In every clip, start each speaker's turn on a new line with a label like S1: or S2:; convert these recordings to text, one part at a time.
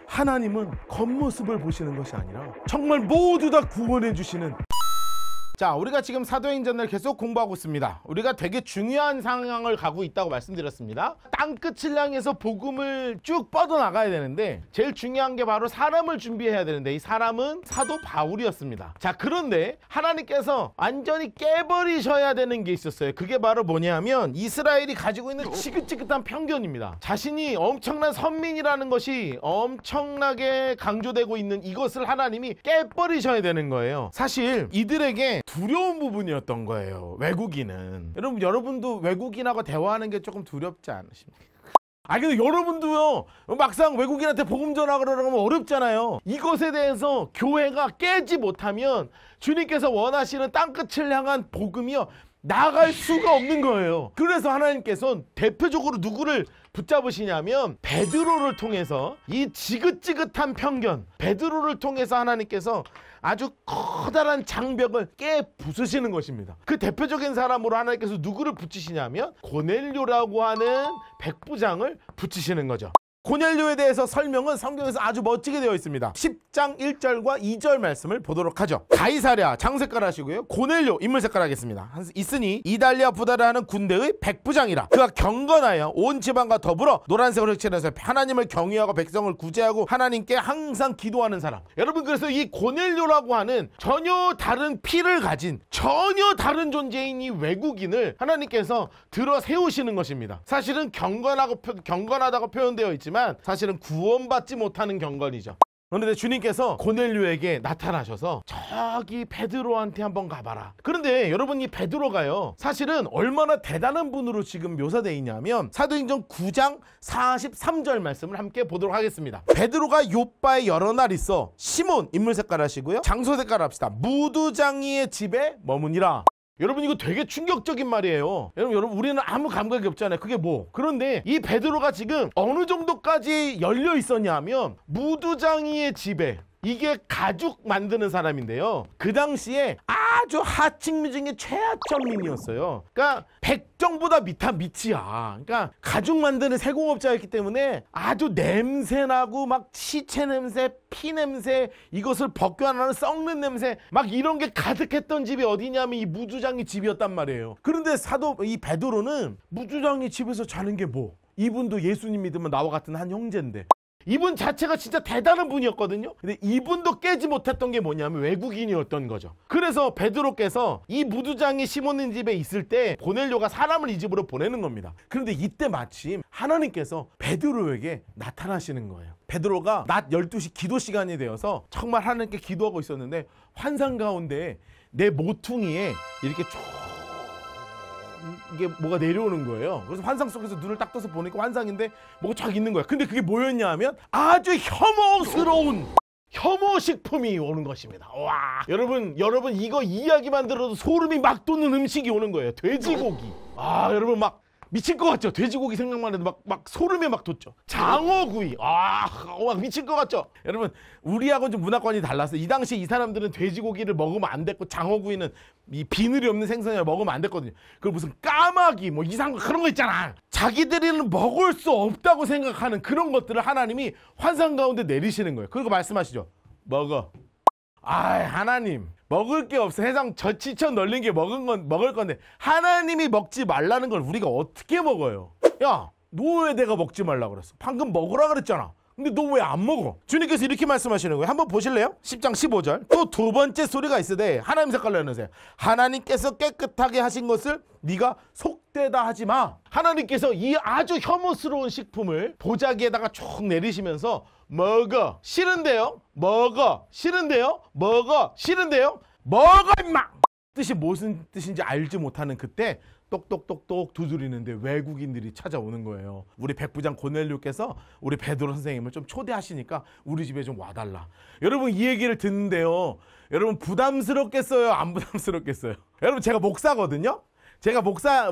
S1: 하나님은 겉모습을 보시는 것이 아니라 정말 모두 다 구원해 주시는. 자, 우리가 지금 사도행전을 계속 공부하고 있습니다. 우리가 되게 중요한 상황을 가고 있다고 말씀드렸습니다. 땅끝을 향해서 복음을 쭉 뻗어나가야 되는데 제일 중요한 게 바로 사람을 준비해야 되는데 이 사람은 사도 바울이었습니다. 자, 그런데 하나님께서 완전히 깨버리셔야 되는 게 있었어요. 그게 바로 뭐냐면 이스라엘이 가지고 있는 지긋지긋한 편견입니다. 자신이 엄청난 선민이라는 것이 엄청나게 강조되고 있는 이것을 하나님이 깨버리셔야 되는 거예요. 사실 이들에게 두려운 부분이었던 거예요. 외국인은. 여러분도 외국인하고 대화하는 게 조금 두렵지 않으십니까? 근데 여러분도요, 막상 외국인한테 복음 전하고 그러면 어렵잖아요. 이것에 대해서 교회가 깨지 못하면 주님께서 원하시는 땅끝을 향한 복음이요, 나갈 수가 없는 거예요. 그래서 하나님께서는 대표적으로 누구를 붙잡으시냐면 베드로를 통해서, 이 지긋지긋한 편견 베드로를 통해서 하나님께서 아주 커다란 장벽을 깨 부수시는 것입니다. 그 대표적인 사람으로 하나님께서 누구를 붙이시냐면 고넬료라고 하는 백부장을 붙이시는 거죠. 고넬료에 대해서 설명은 성경에서 아주 멋지게 되어 있습니다. 10장 1절과 2절 말씀을 보도록 하죠. 가이사랴 장색깔 하시고요, 고넬료 인물색깔 하겠습니다. 있으니 이달리아 부다라 하는 군대의 백부장이라. 그가 경건하여 온 지방과 더불어 노란색으로 흑칠해서 하나님을 경외하고 백성을 구제하고 하나님께 항상 기도하는 사람. 여러분, 그래서 이 고넬료라고 하는 전혀 다른 피를 가진 전혀 다른 존재인 이 외국인을 하나님께서 들어 세우시는 것입니다. 사실은 경건하다고 표현되어 있지만 사실은 구원받지 못하는 경건이죠. 그런데 주님께서 고넬료에게 나타나셔서 저기 베드로한테 한번 가봐라. 그런데 여러분, 이 베드로가요, 사실은 얼마나 대단한 분으로 지금 묘사되어 있냐면 사도행전 9장 43절 말씀을 함께 보도록 하겠습니다. 베드로가 요빠에 여러 날 있어 시몬 인물 색깔 하시고요, 장소 색깔 합시다. 무두장이의 집에 머무니라. 여러분, 이거 되게 충격적인 말이에요. 여러분 우리는 아무 감각이 없잖아요. 그게 뭐? 그런데 이 베드로가 지금 어느 정도까지 열려 있었냐면 무두장이의 집에, 이게 가죽 만드는 사람인데요, 그 당시에 아주 하층민 중에 최하층민이었어요. 그러니까 백정보다 밑이야. 그러니까 가죽 만드는 세공업자였기 때문에 아주 냄새나고 막 시체 냄새, 피 냄새, 이것을 벗겨나는 썩는 냄새, 막 이런 게 가득했던 집이 어디냐면 이 무두장이 집이었단 말이에요. 그런데 이 베드로는 무두장이 집에서 자는 게 뭐? 이분도 예수님 믿으면 나와 같은 한 형제인데, 이분 자체가 진짜 대단한 분이었거든요. 근데 이분도 깨지 못했던 게 뭐냐면 외국인이었던 거죠. 그래서 베드로께서 이 무두장이 시몬의 집에 있을 때 고넬료가 사람을 이 집으로 보내는 겁니다. 그런데 이때 마침 하나님께서 베드로에게 나타나시는 거예요. 베드로가 낮 12시 기도 시간이 되어서 정말 하나님께 기도하고 있었는데 환상 가운데 내 모퉁이에 이렇게 이게 뭐가 내려오는 거예요. 그래서 환상 속에서 눈을 딱 떠서 보니까 환상인데 뭐가 쫙 있는 거야. 근데 그게 뭐였냐 하면 아주 혐오스러운 혐오식품이 오는 것입니다. 와, 여러분 이거 이야기만 들어도 소름이 막 돋는 음식이 오는 거예요. 돼지고기. 여러분 막 미칠 것 같죠? 돼지고기 생각만 해도 막 소름이 막 돋죠. 장어구이. 막 미칠 것 같죠? 여러분, 우리하고는 좀 문화권이 달라서 이 당시 이 사람들은 돼지고기를 먹으면 안 됐고, 장어구이는 이 비늘이 없는 생선을 먹으면 안 됐거든요. 그리고 무슨 까마귀 뭐 이상한 거 그런 거 있잖아. 자기들이는 먹을 수 없다고 생각하는 그런 것들을 하나님이 환상 가운데 내리시는 거예요. 그리고 말씀하시죠. 먹어. 하나님, 먹을 게 없어. 세상 지천 널린 게 먹을 건데 하나님이 먹지 말라는 걸 우리가 어떻게 먹어요? 야, 너 왜 내가 먹지 말라 그랬어? 방금 먹으라 그랬잖아. 근데 너 왜 안 먹어? 주님께서 이렇게 말씀하시는 거예요. 한번 보실래요? 10장 15절. 또 두 번째 소리가 있으되 하나님 색깔로 해놓으세요. 하나님께서 깨끗하게 하신 것을 네가 속되다 하지 마. 하나님께서 이 아주 혐오스러운 식품을 보자기에다가 쭉 내리시면서 먹어. 싫은데요? 먹어. 싫은데요? 먹어. 싫은데요? 먹어 임마. 뜻이 무슨 뜻인지 알지 못하는 그때 똑똑똑똑 두드리는데 외국인들이 찾아오는 거예요. 우리 백부장 고넬료께서 우리 베드로 선생님을 좀 초대하시니까 우리 집에 좀 와달라. 여러분, 이 얘기를 듣는데요, 여러분 부담스럽겠어요? 안 부담스럽겠어요? 여러분, 제가 목사거든요. 제가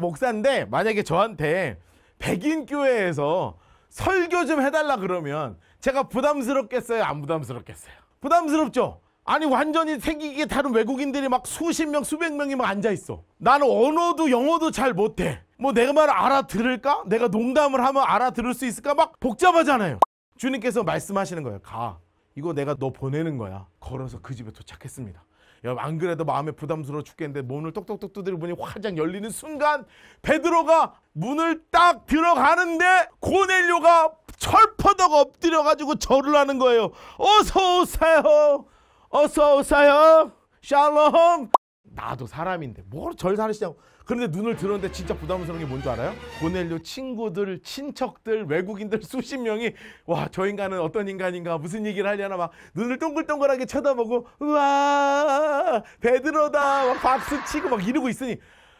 S1: 목사인데 만약에 저한테 백인교회에서 설교 좀 해달라 그러면 제가 부담스럽겠어요? 안 부담스럽겠어요? 부담스럽죠? 아니, 완전히 생기게 다른 외국인들이 막 수십 명, 수백 명이 막 앉아있어. 나는 언어도 영어도 잘 못해. 뭐 내가 말을 알아들을까? 내가 농담을 하면 알아들을 수 있을까? 막 복잡하잖아요. 주님께서 말씀하시는 거예요. 가. 이거 내가 너 보내는 거야. 걸어서 그 집에 도착했습니다. 여러분, 안 그래도 마음에 부담스러워 죽겠는데 문을 똑똑똑 두드려 보니 화장 열리는 순간 베드로가 문을 딱 들어가는데 고넬료가 철퍼덕 엎드려가지고 절을 하는 거예요. 어서 오세요. 어서 오세요. 샬롬. 나도 사람인데 뭘 절사하시냐고. 그런데 눈을 들었는데 진짜 부담스러운 게 뭔지 알아요? 고넬료 친구들, 친척들, 외국인들 수십 명이 와, 저 인간은 어떤 인간인가, 무슨 얘기를 하려나 막 눈을 동글동글하게 쳐다보고 우와 베드로다 막 박수치고 막 이러고 있으니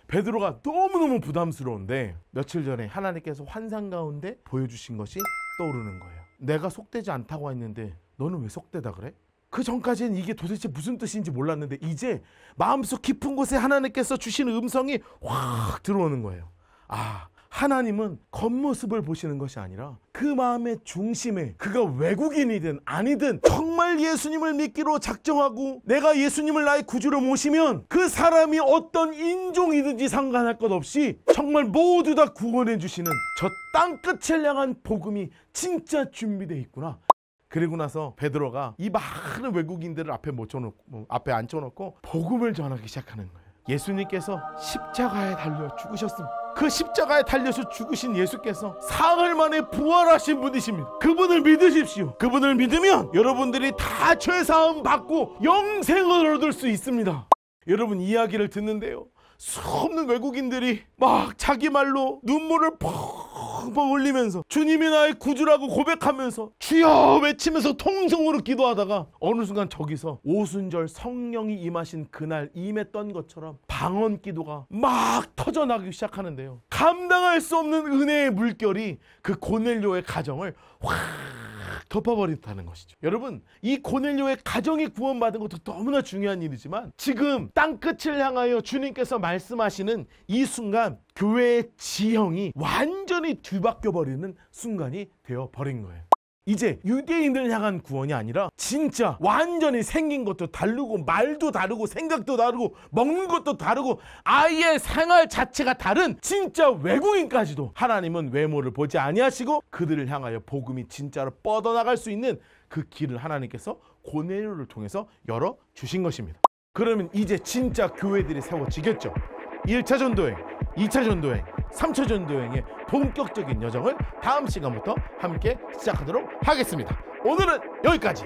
S1: 베드로가 너무너무 부담스러운데 며칠 전에 하나님께서 환상 가운데 보여주신 것이 떠오르는 거예요. 내가 속되지 않다고 했는데 너는 왜 속되다 그래? 그 전까지는 이게 도대체 무슨 뜻인지 몰랐는데 이제 마음속 깊은 곳에 하나님께서 주신 음성이 확 들어오는 거예요. 아, 하나님은 겉모습을 보시는 것이 아니라 그 마음의 중심에 그가 외국인이든 아니든 정말 예수님을 믿기로 작정하고 내가 예수님을 나의 구주로 모시면 그 사람이 어떤 인종이든지 상관할 것 없이 정말 모두 다 구원해 주시는 저 땅끝을 향한 복음이 진짜 준비되어 있구나. 그리고 나서 베드로가 이 많은 외국인들을 앞에 앉혀놓고 복음을 전하기 시작하는 거예요. 예수님께서 십자가에 달려 죽으셨습니다. 그 십자가에 달려서 죽으신 예수께서 사흘 만에 부활하신 분이십니다. 그분을 믿으십시오. 그분을 믿으면 여러분들이 다 죄사함 받고 영생을 얻을 수 있습니다. 여러분, 이야기를 듣는데요, 수없는 외국인들이 막 자기 말로 눈물을 펑펑 흘리면서 주님이 나의 구주라고 고백하면서 주여 외치면서 통성으로 기도하다가 어느 순간 저기서 오순절 성령이 임하신 그날 임했던 것처럼 방언 기도가 막 터져나기 시작하는데요, 감당할 수 없는 은혜의 물결이 그 고넬료의 가정을 확 덮어버린다는 것이죠. 여러분, 이 고넬료의 가정이 구원받은 것도 너무나 중요한 일이지만 지금 땅끝을 향하여 주님께서 말씀하시는 이 순간 교회의 지형이 완전히 뒤바뀌어버리는 순간이 되어버린 거예요. 이제 유대인을 향한 구원이 아니라 진짜 완전히 생긴 것도 다르고 말도 다르고 생각도 다르고 먹는 것도 다르고 아예 생활 자체가 다른 진짜 외국인까지도 하나님은 외모를 보지 아니하시고 그들을 향하여 복음이 진짜로 뻗어나갈 수 있는 그 길을 하나님께서 고넬료를 통해서 열어주신 것입니다. 그러면 이제 진짜 교회들이 세워지겠죠. 1차 전도행, 2차 전도행, 3차 전도행의 본격적인 여정을 다음 시간부터 함께 시작하도록 하겠습니다. 오늘은 여기까지.